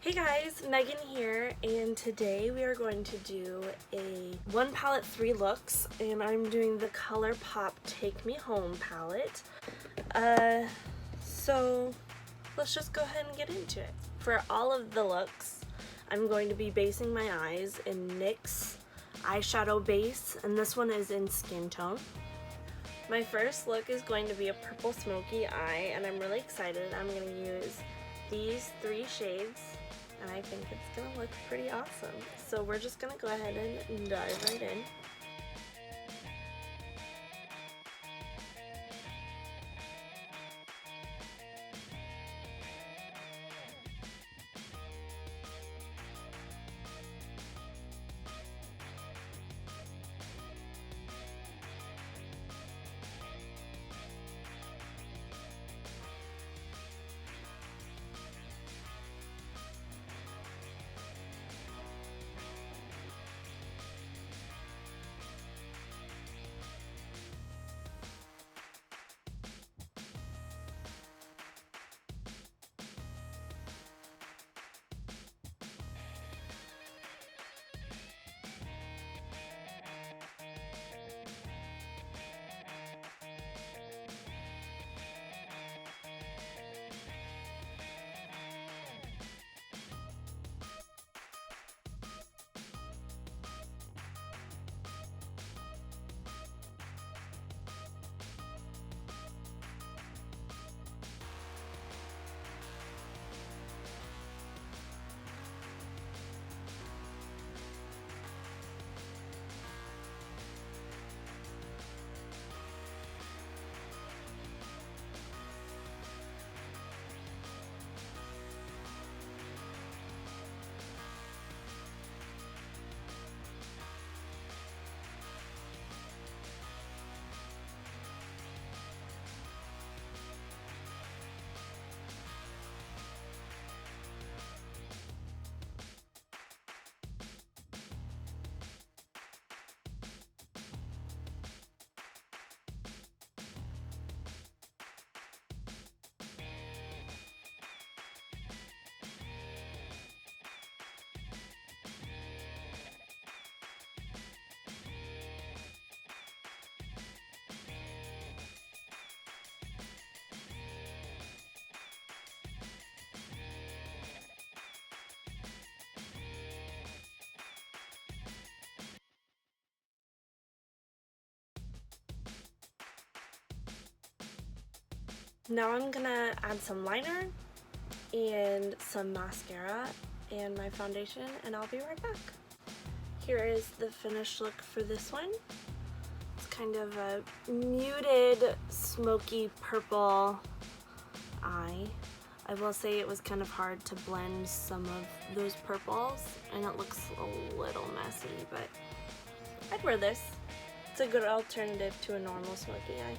Hey guys, Megan here, and today we are going to do a one palette, 3 looks, and I'm doing the ColorPop Take Me Home palette. So let's just go ahead and get into it. For all of the looks, I'm going to be basing my eyes in NYX eyeshadow base, and this one is in Skin Tone. My first look is going to be a purple smoky eye, and I'm really excited. I'm going to use these 3 shades, and I think it's going to look pretty awesome. So we're just going to go ahead and dive right in. Now I'm gonna add some liner and some mascara and my foundation, and I'll be right back. Here is the finished look for this one. It's kind of a muted smoky purple eye. I will say it was kind of hard to blend some of those purples and it looks a little messy, but I'd wear this. It's a good alternative to a normal smoky eye.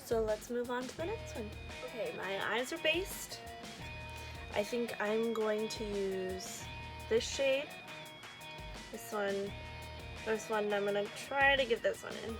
So let's move on to the next one. Okay, my eyes are based. I think I'm going to use this shade, this one, and I'm gonna try to get this one in.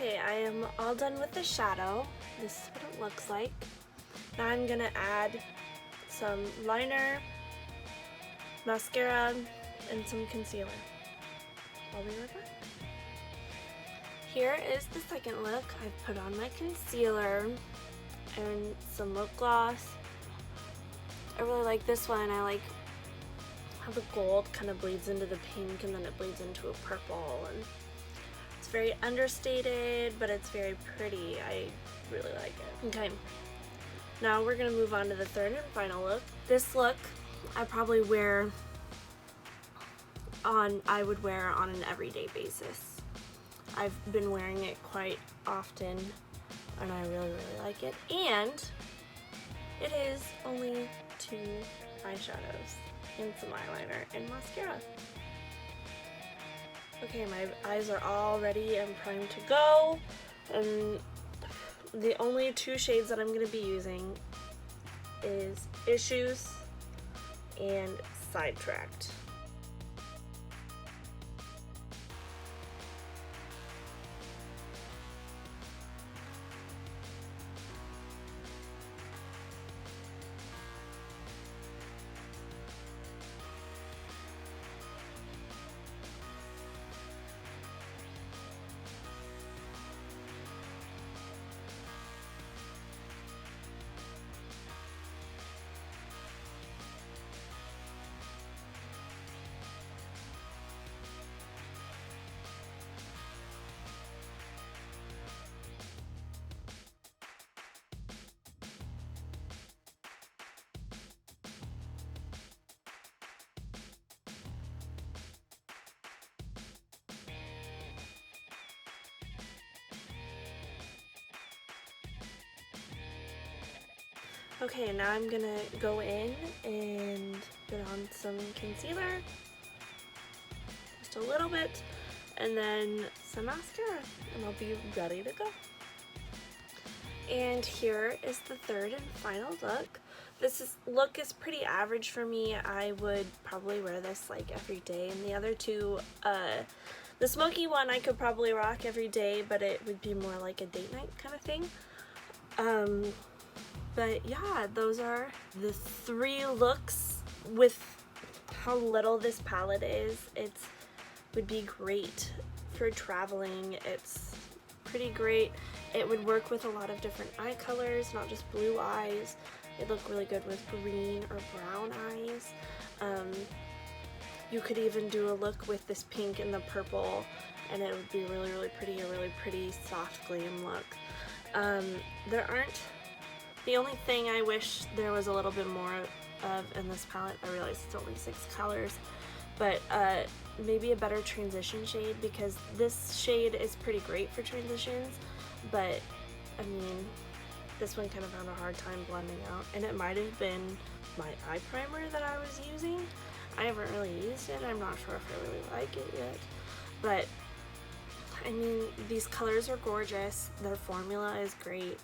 Okay, I am all done with the shadow. This is what it looks like. Now I'm gonna add some liner, mascara, and some concealer. I'll be right back. Here is the second look. I've put on my concealer and some lip gloss. I really like this one. I like how the gold kind of bleeds into the pink and then it bleeds into a purple, and it's very understated, but it's very pretty. I really like it. Okay, now we're gonna move on to the third and final look. This look I probably I would wear on an everyday basis. I've been wearing it quite often and I really like it, and it is only 2 eyeshadows and some eyeliner and mascara. Okay, my eyes are all ready and primed to go, and the only 2 shades that I'm going to be using is Issues and Sidetracked. Okay, now I'm gonna go in and put on some concealer, just a little bit, and then some mascara, and I'll be ready to go. And here is the third and final look. This look is pretty average for me. I would probably wear this like every day, and the other 2, the smoky one I could probably rock every day, but it would be more like a date night kind of thing. But yeah, those are the 3 looks. With how little this palette is, it would be great for traveling. It's pretty great. It would work with a lot of different eye colors, not just blue eyes. It'd look really good with green or brown eyes. You could even do a look with this pink and the purple, and it would be really pretty, a really pretty soft glam look. The only thing I wish there was a little bit more of in this palette, I realize it's only 6 colors, but maybe a better transition shade, because this shade is pretty great for transitions, but I mean, this one kind of found a hard time blending out, and it might have been my eye primer that I was using. I haven't really used it. I'm not sure if I really like it yet, but I mean, these colors are gorgeous. Their formula is great.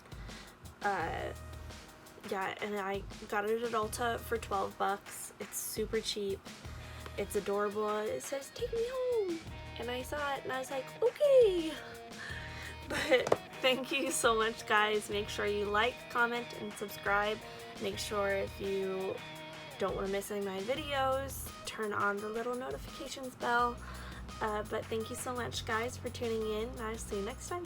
Yeah, and I got it at Ulta for 12 bucks. It's super cheap. It's adorable. It says, "Take me home." And I saw it and I was like, okay. But thank you so much, guys. Make sure you like, comment, and subscribe. Make sure if you don't want to miss any of my videos, turn on the little notifications bell. But thank you so much, guys, for tuning in, and I'll see you next time.